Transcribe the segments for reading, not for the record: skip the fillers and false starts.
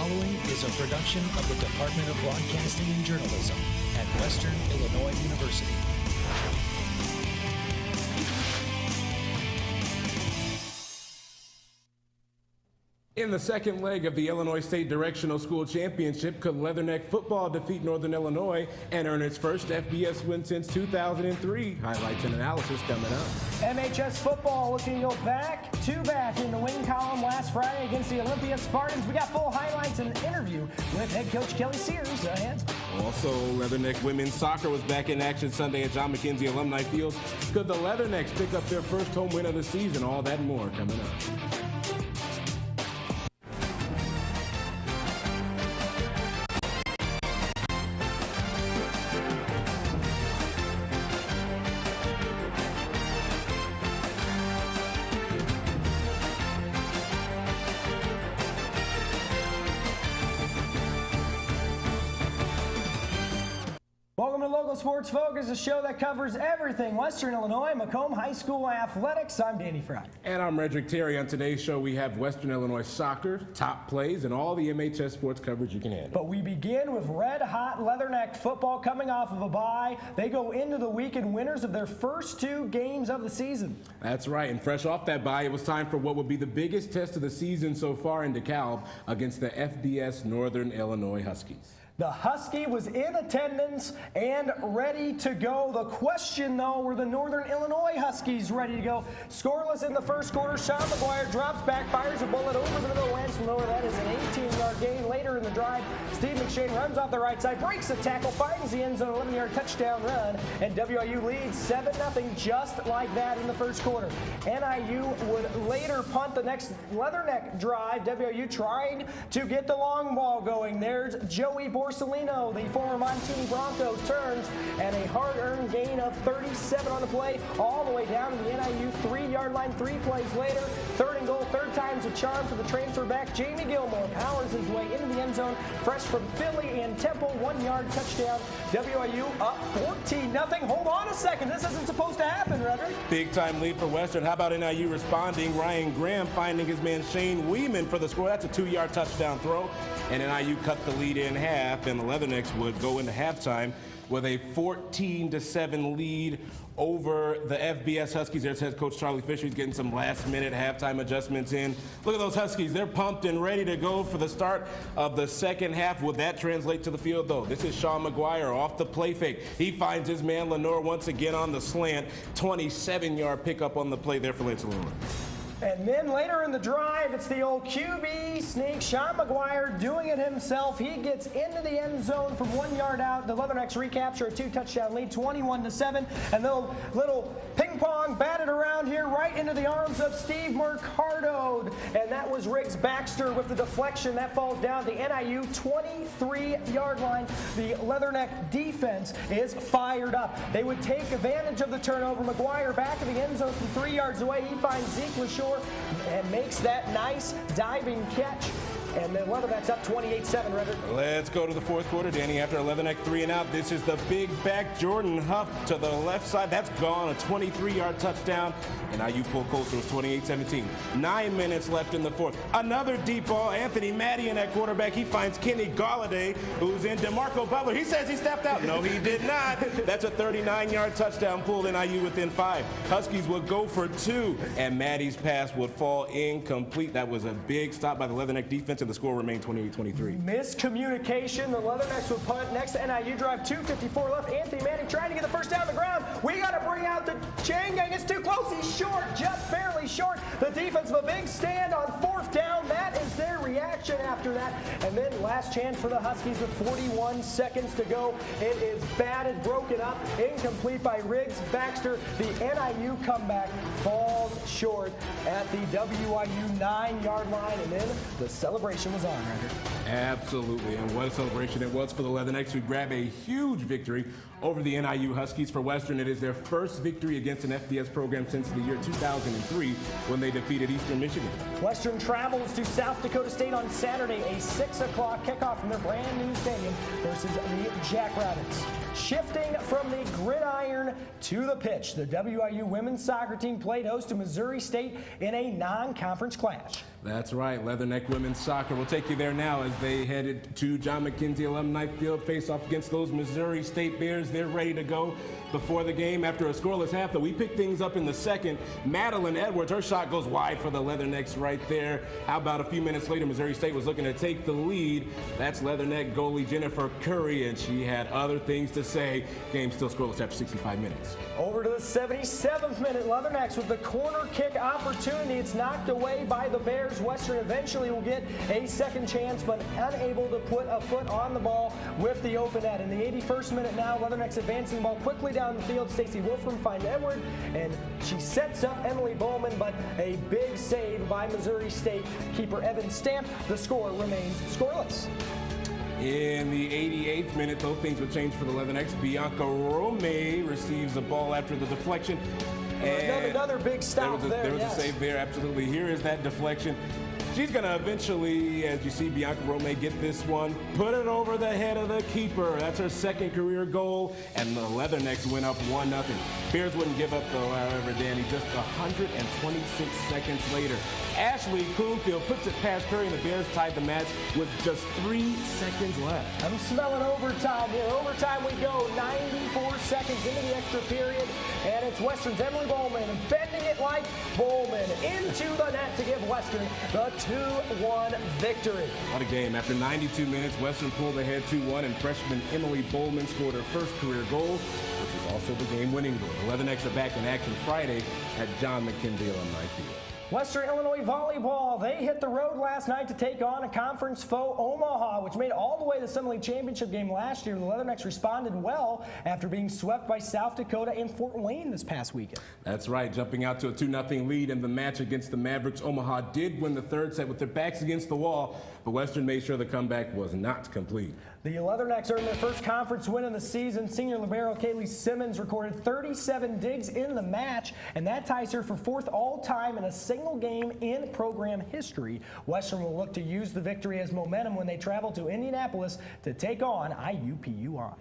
following is a production of the Department of Broadcasting and Journalism at Western Illinois University. In the second leg of the Illinois State Directional School Championship, could Leatherneck football defeat Northern Illinois and earn its first FBS win since 2003? Highlights and analysis coming up. MHS football looking to go back in the win column last Friday against the Olympia Spartans. We got full highlights and an interview with head coach Kelly Sears. Also, Leatherneck women's soccer was back in action Sunday at John McKenzie Alumni Field. Could the Leathernecks pick up their first home win of the season? All that and more coming up. Welcome to Local Sports Focus, a show that covers everything Western Illinois, Macomb High School athletics. I'm Danny Fry. And I'm Redrick Terry. On today's show, we have Western Illinois soccer, top plays, and all the MHS sports coverage you can handle. But we begin with red-hot Leatherneck football coming off of a bye. They go into the weekend winners of their first two games of the season. That's right, and fresh off that bye, it was time for what would be the biggest test of the season so far in DeKalb against the FBS Northern Illinois Huskies. The Husky was in attendance and ready to go. The question, though, were the Northern Illinois Huskies ready to go? Scoreless in the first quarter, Sean McGuire drops back, fires a bullet over the middle, lands from lower. That is an 18-yard gain. Later in the drive, Steve McShane runs off the right side, breaks the tackle, finds the end zone, 11-yard touchdown run, and WIU leads 7-0 just like that in the first quarter. NIU would later punt the next Leatherneck drive. WIU trying to get the long ball going. There's Joey Borsellino, the former Montini Bronco, turns, and a hard-earned gain of 37 on the play, all the way down to the NIU 3-yard line. 3 plays later, third and goal, third time's a charm for the transfer back. Jamie Gilmore powers his way into the end zone, fresh from Philly and Temple, 1-yard touchdown. WIU up 14-0. Hold on a second, this isn't supposed to happen, Redrick. Big-time lead for Western. How about NIU responding? Ryan Graham finding his man Shane Weeman for the score. That's a 2-yard touchdown throw, and NIU cut the lead in half, and the Leathernecks would go into halftime with a 14-7 lead over the FBS Huskies. There's head coach Charlie Fisher. He's getting some last-minute halftime adjustments in. Look at those Huskies. They're pumped and ready to go for the start of the second half. Would that translate to the field, though? This is Sean McGuire off the play fake. He finds his man Lenore once again on the slant. 27-yard pickup on the play there for Lance Lenore. And then later in the drive, it's the old QB sneak. Sean McGuire doing it himself. He gets into the end zone from 1 yard out. The Leathernecks recapture a 2-touchdown lead, 21-7. And little ping pong batted around here right into the arms of Steve Mercado. And that was Riggs Baxter with the deflection. That falls down the NIU 23-yard line. The Leatherneck defense is fired up. They would take advantage of the turnover. McGuire back in the end zone from 3 yards away. He finds Zeke LaShore and makes that nice diving catch. And then Leathernecks up 28-7, Reddick. Let's go to the fourth quarter, Danny. After a Leatherneck 3 and out, this is the big back Jordan Huff to the left side. That's gone, a 23-yard touchdown. And IU pulled closer. It was 28-17. 9 minutes left in the fourth. Another deep ball. Anthony Matty in at quarterback. He finds Kenny Galladay, who's in. DeMarco Butler. He says he stepped out. No, he did not. That's a 39-yard touchdown pulled in IU within 5. Huskies would go for 2, and Matty's pass would fall incomplete. That was a big stop by the Leatherneck defense, and the score remained 28-23. Miscommunication. The Leathernecks would punt. Next to NIU drive, 2:54 left. Anthony Matty trying to get the first down on the ground. We got to bring out the chain gang. It's too close. He's short, just barely short. The defense of a big stand on 4th down. That is their reaction after that. And then last chance for the Huskies with 41 seconds to go. It is batted, broken up, incomplete by Riggs Baxter. The NIU comeback falls short at the WIU 9-yard line, and then the celebration was on, Ryder. Absolutely, and what a celebration it was for the Leathernecks, who grab a huge victory over the NIU Huskies. For Western, it is their first victory against an FBS program since the year 2003 when they defeated Eastern Michigan. Western travels to South Dakota State on Saturday, a 6 o'clock kickoff from their brand new stadium versus the Jackrabbits. Shifting from the gridiron to the pitch, the WIU women's soccer team played host to Missouri State in a non-conference clash. That's right. Leatherneck women's soccer will take you there now as they headed to John McKenzie Alumni Field, face off against those Missouri State Bears. They're ready to go before the game. After a scoreless half, though, we pick things up in the second. Madeline Edwards, her shot goes wide for the Leathernecks right there. How about a few minutes later, Missouri State was looking to take the lead. That's Leatherneck goalie Jennifer Curry, and she had other things to say. Game still scoreless after 65 minutes. Over to the 77th minute, Leathernecks with the corner kick opportunity. It's knocked away by the Bears. Western eventually will get a second chance, but unable to put a foot on the ball with the open net. In the 81st minute now, Leathernecks advancing the ball quickly down the field. Stacey Wolfram finds Edward, and she sets up Emily Bowman, but a big save by Missouri State keeper Evan Stamp. The score remains scoreless. In the 88th minute, though, things would change for the Leathernecks. Bianca Rome receives the ball after the deflection. Another big stop there. There was a save there, absolutely. Here is that deflection. She's going to eventually, as you see Bianca Rome get this one, put it over the head of the keeper. That's her second career goal, and the Leathernecks went up 1-0. Bears wouldn't give up, though, however, Danny, just 126 seconds later. Ashley Coonfield puts it past Curry, and the Bears tied the match with just 3 seconds left. I'm smelling overtime here. Overtime we go, 94 seconds into the extra period, and it's Western's Emily Bowman bending it like Bowman into the net to give Western the 2-1 victory. What a game. After 92 minutes, Western pulled ahead 2-1, and freshman Emily Bowman scored her first career goal, which is also the game-winning goal. The Leathernecks are back in action Friday at John McKenzie Alumni Field. Western Illinois volleyball, they hit the road last night to take on a conference foe, Omaha, which made all the way to the Summer League Championship game last year. The Leathernecks responded well after being swept by South Dakota and Fort Wayne this past weekend. That's right, jumping out to a 2-0 lead in the match against the Mavericks. Omaha did win the third set with their backs against the wall, but Western made sure the comeback was not complete. The Leathernecks earned their first conference win of the season. Senior libero Kaylee Simmons recorded 37 digs in the match, and that ties her for fourth all-time in a single game in program history. Western will look to use the victory as momentum when they travel to Indianapolis to take on IUPUI.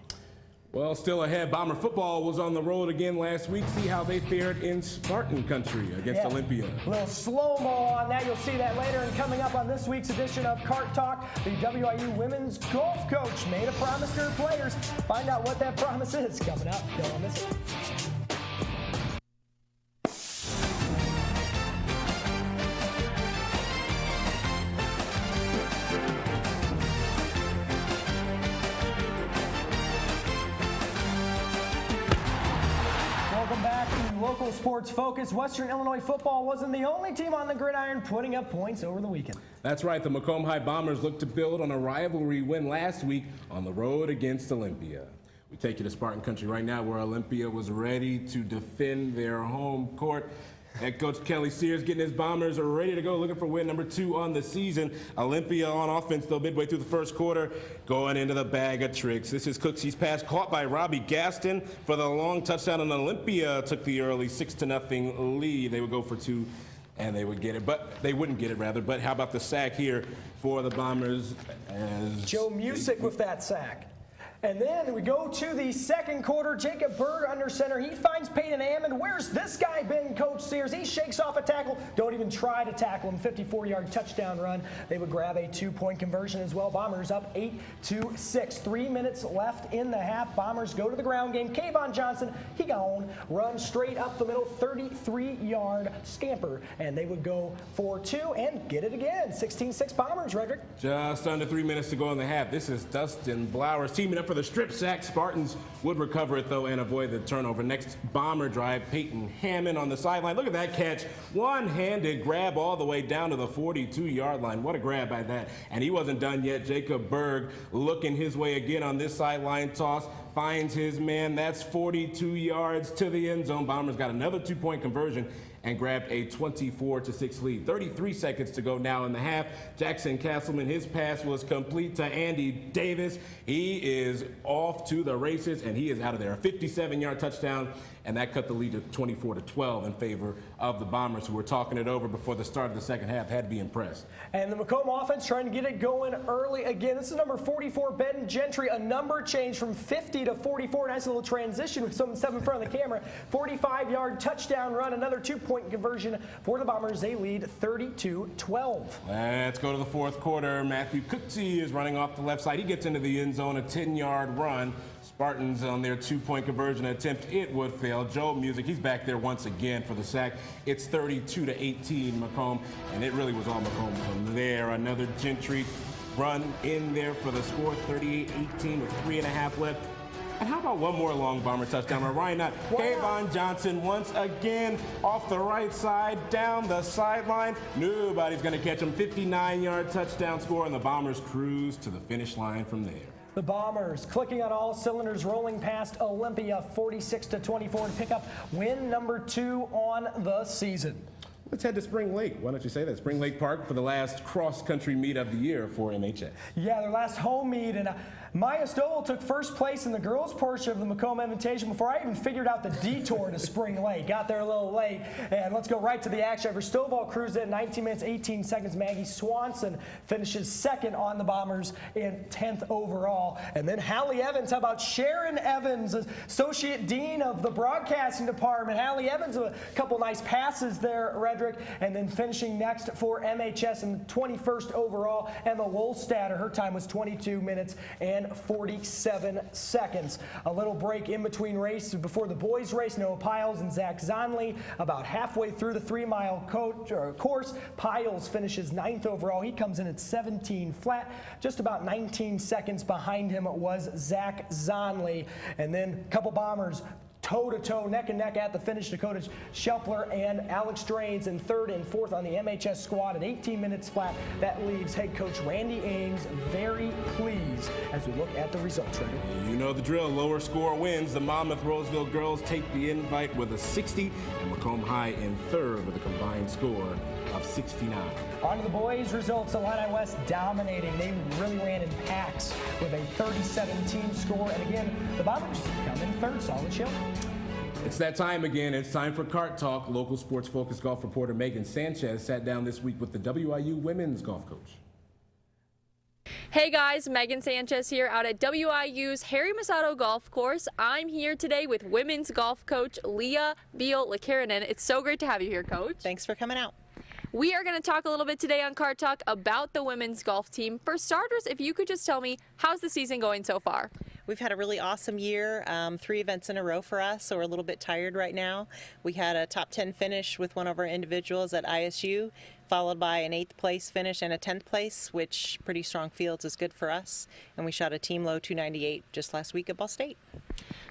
Well, still ahead, Bomber football was on the road again last week. See how they fared in Spartan country against Olympia. A little slow-mo on that. You'll see that later. And coming up on this week's edition of Cart Talk, the WIU women's golf coach made a promise to her players. Find out what that promise is coming up. Don't miss it. Welcome back to Local Sports Focus. Western Illinois football wasn't the only team on the gridiron putting up points over the weekend. That's right. The Macomb High Bombers looked to build on a rivalry win last week on the road against Olympia. We take you to Spartan country right now, where Olympia was ready to defend their home court. Head coach Kelly Sears getting his Bombers ready to go, looking for win number 2 on the season. Olympia on offense, though, midway through the first quarter, going into the bag of tricks. This is Cooksy's pass caught by Robbie Gaston for the long touchdown, and Olympia took the early 6-0 lead. They would go for 2, and they would get it, but they wouldn't get it, rather. But how about the sack here for the Bombers? As Joe Musick with that sack. And then we go to the second quarter. Jacob Berg under center. He finds Peyton Ammon. Where's this guy been, Coach Sears? He shakes off a tackle. Don't even try to tackle him. 54-yard touchdown run. They would grab a 2-point conversion as well. Bombers up 8-6. 3 minutes left in the half. Bombers go to the ground game. Kayvon Johnson, he gone. Run straight up the middle. 33-yard scamper. And they would go for 2 and get it again. 16-6 Bombers, Redrick. Just under 3 minutes to go in the half. This is Dustin Blowers teaming up for the strip sack. Spartans would recover it, though, and avoid the turnover. Next Bomber drive, Peyton Hammond on the sideline. Look at that catch. One-handed grab all the way down to the 42-yard line. What a grab by that. And he wasn't done yet. Jacob Berg looking his way again on this sideline toss. Finds his man. That's 42 yards to the end zone. Bombers got another 2-point conversion and grabbed a 24-6 lead. 33 seconds to go now in the half. Jackson Castleman, his pass was complete to Andy Davis. He is off to the races, and he is out of there. A 57-yard touchdown and that cut the lead to 24-12 in favor of the Bombers, who were talking it over before the start of the second half. Had to be impressed. And the Macomb offense trying to get it going early again. This is number 44, Ben Gentry, a number change from 50 to 44. Nice little transition with someone in front of the camera. 45-yard touchdown run, another 2-point conversion for the Bombers. They lead 32-12. Let's go to the fourth quarter. Matthew Cooksey is running off the left side. He gets into the end zone, a 10-yard run. Spartans on their 2-point conversion attempt, it would fail. Joe Music, he's back there once again for the sack. It's 32-18 Macomb, and it really was all Macomb from there. Another Gentry run in there for the score, 38-18 with 3.5 left. And how about one more long Bomber touchdown? Ryan Knott, Kayvon Johnson once again off the right side, down the sideline. Nobody's going to catch him. 59-yard touchdown score, and the Bombers cruise to the finish line from there. The Bombers clicking on all cylinders, rolling past Olympia 46-24 and pick up win number 2 on the season. Let's head to Spring Lake. Why don't you say that? Spring Lake Park for the last cross-country meet of the year for MHS. Yeah, their last home meet, and Maya Stovall took first place in the girls' portion of the Macomb Invitation before I even figured out the detour to Spring Lake. Got there a little late, and let's go right to the action. For Stovall cruised in 19 minutes, 18 seconds. Maggie Swanson finishes second on the Bombers in 10th overall. And then Hallie Evans, how about Sharon Evans, Associate Dean of the Broadcasting Department. Hallie Evans, a couple nice passes there, Redrick, and then finishing next for MHS in 21st overall. Emma Wolstatter, her time was 22 minutes and 47 seconds. A little break in between races before the boys race. Noah Piles and Zach Zonley about halfway through the 3-mile course. Piles finishes 9th overall. He comes in at 17 flat. Just about 19 seconds behind him was Zach Zonley. And then a couple Bombers toe-to-toe, neck-and-neck at the finish. Dakota Schepler and Alex Drains in 3rd and 4th on the MHS squad at 18 minutes flat. That leaves head coach Randy Ames very pleased as we look at the results. Ready? You know the drill. Lower score wins. The Monmouth Roseville girls take the invite with a 60, and Macomb High in 3rd with a combined score of 69. On to the boys' results. Illini West dominating. They really ran in packs with a 37-team score. And again, the Bombers come in 3rd. Solid show. It's that time again. It's time for Cart Talk. Local sports focused golf reporter Megan Sanchez sat down this week with the WIU women's golf coach. Hey guys, Megan Sanchez here out at WIU's Harry Masato Golf Course. I'm here today with women's golf coach Leah Beal-Lakarinen. It's so great to have you here, Coach. Thanks for coming out. We are going to talk a little bit today on Cart Talk about the women's golf team. For starters, if you could just tell me, how's the season going so far? We've had a really awesome year, 3 events in a row for us, so we're a little bit tired right now. We had a top 10 finish with one of our individuals at ISU, followed by an 8th place finish and a 10th place, which pretty strong fields is good for us. And we shot a team low 298 just last week at Ball State.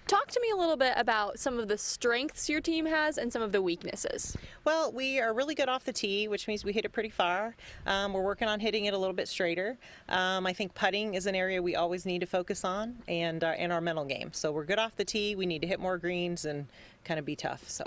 Talk to me a little bit about some of the strengths your team has and some of the weaknesses. Well, we are really good off the tee, which means we hit it pretty far. We're working on hitting it a little bit straighter. I think putting is an area we always need to focus on, and our mental game. So we're good off the tee. We need to hit more greens and kind of be tough. So.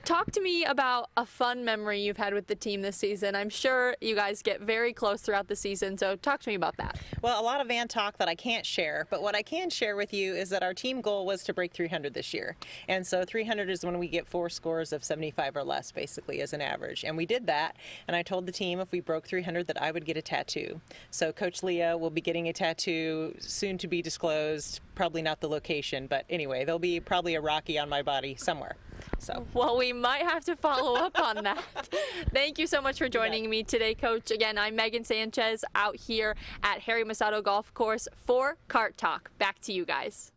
Talk to me about a fun memory you've had with the team this season. I'm sure you guys get very close throughout the season, so talk to me about that. Well, a lot of Van talk that I can't share, but what I can share with you is that our team goal was to break 300 this year. And so 300 is when we get 4 scores of 75 or less, basically, as an average. And we did that, and I told the team if we broke 300 that I would get a tattoo. So Coach Leah will be getting a tattoo soon to be disclosed, probably not the location, but anyway, there'll be probably a Rocky on my body somewhere. So. Well, we might have to follow up on that. Thank you so much for joining me today, Coach. Again, I'm Megan Sanchez out here at Harry Masato Golf Course for Cart Talk. Back to you guys.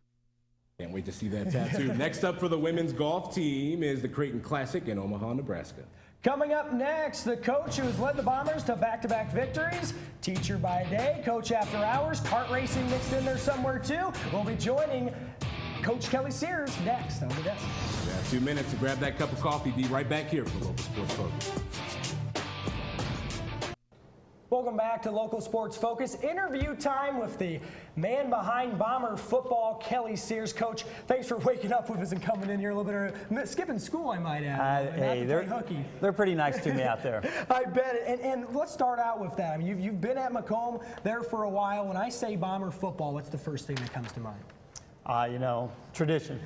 Can't wait to see that tattoo. Next up for the women's golf team is the Creighton Classic in Omaha, Nebraska. Coming up next, the coach who has led the Bombers to back-to-back victories, teacher by day, coach after hours, kart racing mixed in there somewhere too. We'll be joining Coach Kelly Sears next on the desk. We have 2 minutes to grab that cup of coffee. Be right back here for Local Sports Focus. Welcome back to Local Sports Focus. Interview time with the man behind Bomber football, Kelly Sears. Coach, thanks for waking up with us and coming in here a little bit early. Skipping school, I might add. Hey, they're pretty nice to me out there. I bet. And let's start out with that. I mean, you've been at Macomb there for a while. When I say Bomber football, what's the first thing that comes to mind? Tradition.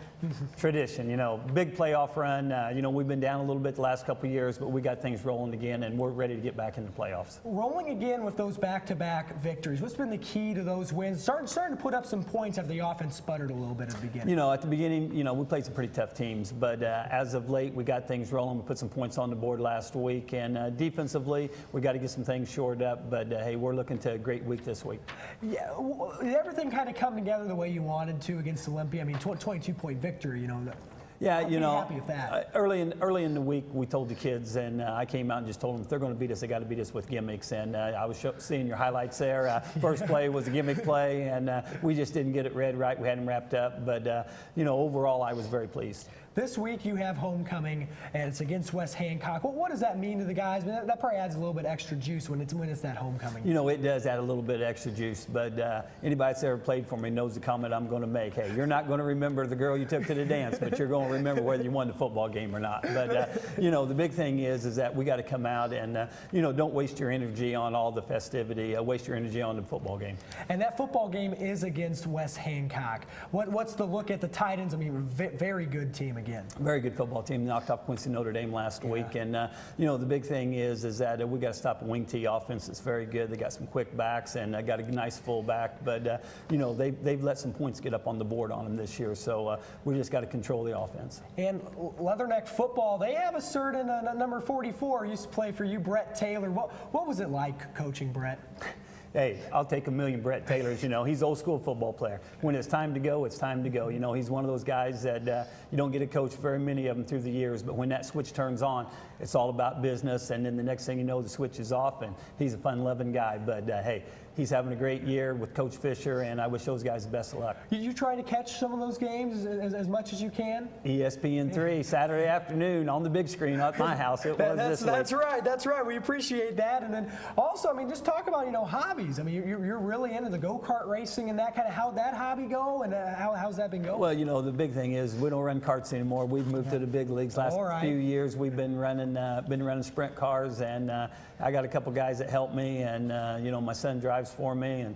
Tradition, big playoff run. We've been down a little bit the last couple of years, but we got things rolling again, and we're ready to get back in the playoffs. Rolling again with those back-to-back victories. What's been the key to those wins? Starting to put up some points after the offense sputtered a little bit at the beginning. At the beginning, we played some pretty tough teams, but as of late, we got things rolling. We put some points on the board last week, and defensively, we got to get some things shored up, but hey, we're looking to a great week this week. Yeah, did everything kind of come together the way you wanted to against Olympia? I mean, 22-point victory, Yeah, happy with that. Early in the week, we told the kids, and I came out and just told them if they're going to beat us, they got to beat us with gimmicks. And I was seeing your highlights there. First play was a gimmick play, and we just didn't get it read right. We hadn't wrapped up, but overall, I was very pleased. This week you have homecoming, and it's against West Hancock. What does that mean to the guys? I mean, that probably adds a little bit extra juice when it's that homecoming. It does add a little bit of extra juice, but anybody that's ever played for me knows the comment I'm going to make. Hey, you're not going to remember the girl you took to the dance, but you're going to remember whether you won the football game or not. But, the big thing is that we got to come out and, don't waste your energy on all the festivity. Waste your energy on the football game. And that football game is against West Hancock. What's the look at the Titans? I mean, very good team again. Very good football team. Knocked off Quincy Notre Dame last week. And, the big thing is that we got to stop a wing tee offense that's very good. They got some quick backs and got a nice full back. But, they've let some points get up on the board on them this year. So we just got to control the offense. And Leatherneck football, they have a certain number 44 used to play for you, Brett Taylor. What was it like coaching Brett? Hey, I'll take a million Brett Taylors. He's old school football player. When it's time to go, it's time to go. He's one of those guys that you don't get to coach very many of them through the years, but when that switch turns on, it's all about business, and then the next thing you know, the switch is off, and he's a fun-loving guy. But, hey, he's having a great year with Coach Fisher, and I wish those guys the best of luck. You try to catch some of those games as much as you can? ESPN3, Saturday afternoon on the big screen at my house. It was this week. That's right. We appreciate that. And then also, just talk about, hobbies. You're really into the go-kart racing and that kind of, how'd that hobby go, and how's that been going? Well, the big thing is we don't run karts anymore. We've moved to the big leagues. Last few years, we've been running sprint cars, and I got a couple guys that help me, and my son drives for me, and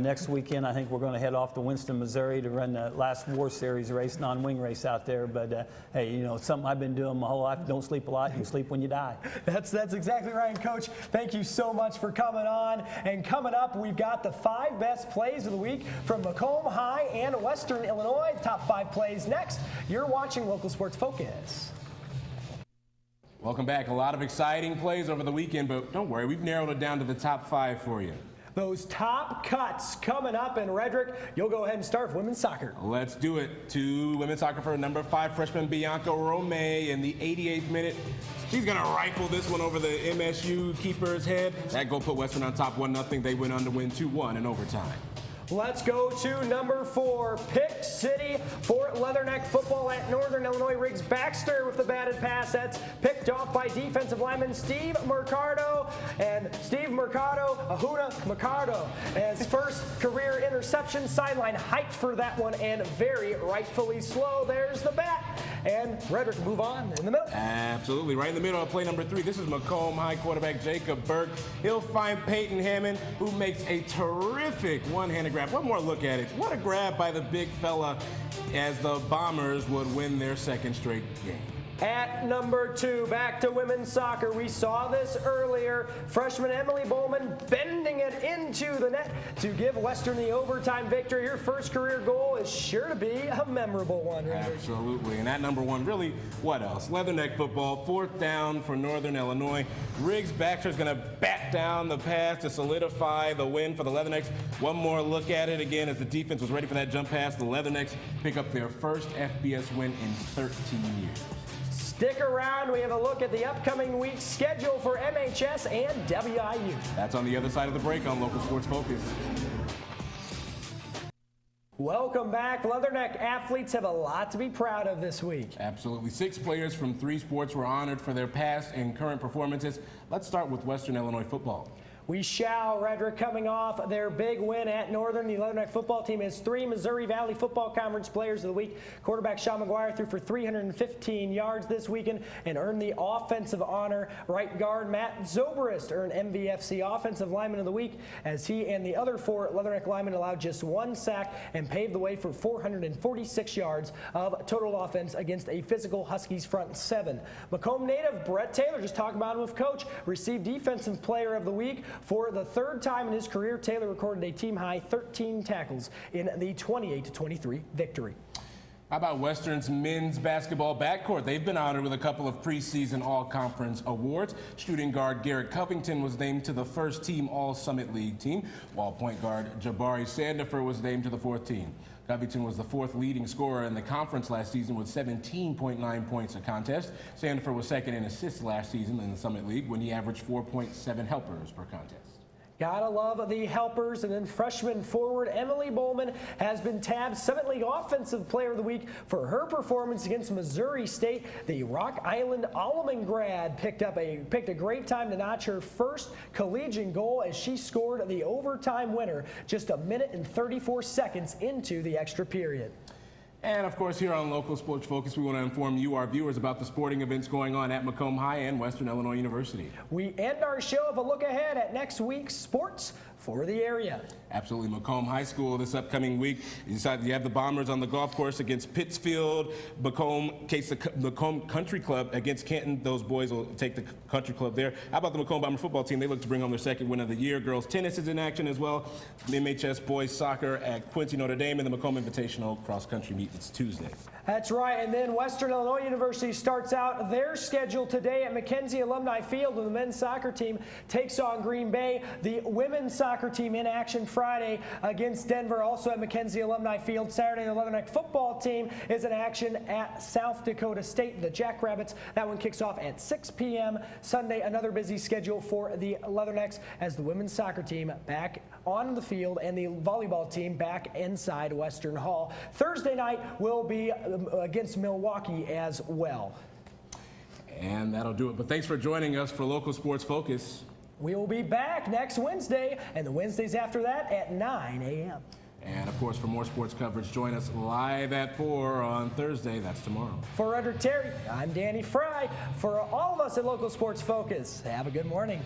next weekend I think we're going to head off to Winston, Missouri to run the last War Series race, non-wing race out there. But hey, it's something I've been doing my whole life. Don't sleep a lot. You sleep when you die. That's exactly right, Coach. Thank you so much for coming on. And coming up, we've got the 5 best plays of the week from Macomb High and Western Illinois. Top 5 plays next. You're watching Local Sports Focus. Welcome back. A lot of exciting plays over the weekend, but don't worry, we've narrowed it down to the top 5 for you. Those top cuts coming up, and Redrick, you'll go ahead and start for women's soccer. Let's do it. To women's soccer for number 5 freshman Bianca Romay in the 88th minute. She's going to rifle this one over the MSU keeper's head. That goal put Western on top 1-0. They went on to win 2-1 in overtime. Let's go to number 4, Pick City Fort Leatherneck football at Northern Illinois. Riggs Baxter with the batted pass. That's picked off by defensive lineman Steve Mercado. And Steve Mercado, Ahuna Mercado, as first career interception. Sideline hyped for that one, and very rightfully slow. There's the bat. And Redrick, move on in the middle. Absolutely. Right in the middle of play number 3. This is Macomb High quarterback Jacob Burke. He'll find Peyton Hammond, who makes a terrific one-handed grab. One more look at it. What a grab by the big fella, as the Bombers would win their 2nd straight game. At number 2, back to women's soccer. We saw this earlier. Freshman Emily Bowman bending it into the net to give Western the overtime victory. Her first career goal is sure to be a memorable one, right? Absolutely. And at number 1, really, what else? Leatherneck football, 4th down for Northern Illinois. Riggs Baxter's going to bat down the pass to solidify the win for the Leathernecks. One more look at it again as the defense was ready for that jump pass. The Leathernecks pick up their first FBS win in 13 years. Stick around. We have a look at the upcoming week's schedule for MHS and WIU. That's on the other side of the break on Local Sports Focus. Welcome back. Leatherneck athletes have a lot to be proud of this week. Absolutely. 6 players from 3 sports were honored for their past and current performances. Let's start with Western Illinois football. We shall. Redrick coming off their big win at Northern. The Leatherneck football team has 3 Missouri Valley Football Conference Players of the Week. Quarterback Sean McGuire threw for 315 yards this weekend and earned the offensive honor. Right guard Matt Zobrist earned MVFC Offensive Lineman of the Week as he and the other 4 Leatherneck linemen allowed just 1 sack and paved the way for 446 yards of total offense against a physical Huskies front 7. Macomb native Brett Taylor, just talking about him with Coach, received Defensive Player of the Week. For the 3rd time in his career, Taylor recorded a team-high 13 tackles in the 28-23 victory. How about Western's men's basketball backcourt? They've been honored with a couple of preseason all-conference awards. Shooting guard Garrett Covington was named to the 1st team All-Summit League team, while point guard Jabari Sandifer was named to the 4th team. Covington was the 4th leading scorer in the conference last season with 17.9 points a contest. Sandifer was 2nd in assists last season in the Summit League when he averaged 4.7 helpers per contest. Gotta love the helpers. And then freshman forward Emily Bowman has been tabbed Summit League Offensive Player of the Week for her performance against Missouri State. The Rock Island Alleman grad picked a great time to notch her first collegiate goal as she scored the overtime winner just 1 minute and 34 seconds into the extra period. And of course, here on Local Sports Focus, we want to inform you, our viewers, about the sporting events going on at Macomb High and Western Illinois University. We end our show with a look ahead at next week's sports for the area. Absolutely. Macomb High School this upcoming week. You have the Bombers on the golf course against Pittsfield. Macomb Country Club against Canton. Those boys will take the country club there. How about the Macomb Bomber football team? They look to bring home their 2nd win of the year. Girls tennis is in action as well. MHS boys soccer at Quincy Notre Dame, and the Macomb Invitational cross country meet. It's Tuesday. That's right. And then Western Illinois University starts out their schedule today at Mackenzie Alumni Field when the men's soccer team takes on Green Bay. The women's soccer team in action Friday against Denver, also at Mackenzie Alumni Field. Saturday, the Leatherneck football team is in action at South Dakota State, the Jackrabbits. That one kicks off at 6 p.m. Sunday, another busy schedule for the Leathernecks as the women's soccer team back on the field and the volleyball team back inside Western Hall. Thursday night will be against Milwaukee as well. And that'll do it. But thanks for joining us for Local Sports Focus. We will be back next Wednesday and the Wednesdays after that at 9 a.m. And of course, for more sports coverage, join us live at 4 on Thursday. That's tomorrow. For Redrick Terry, I'm Danny Fry. For all of us at Local Sports Focus, have a good morning.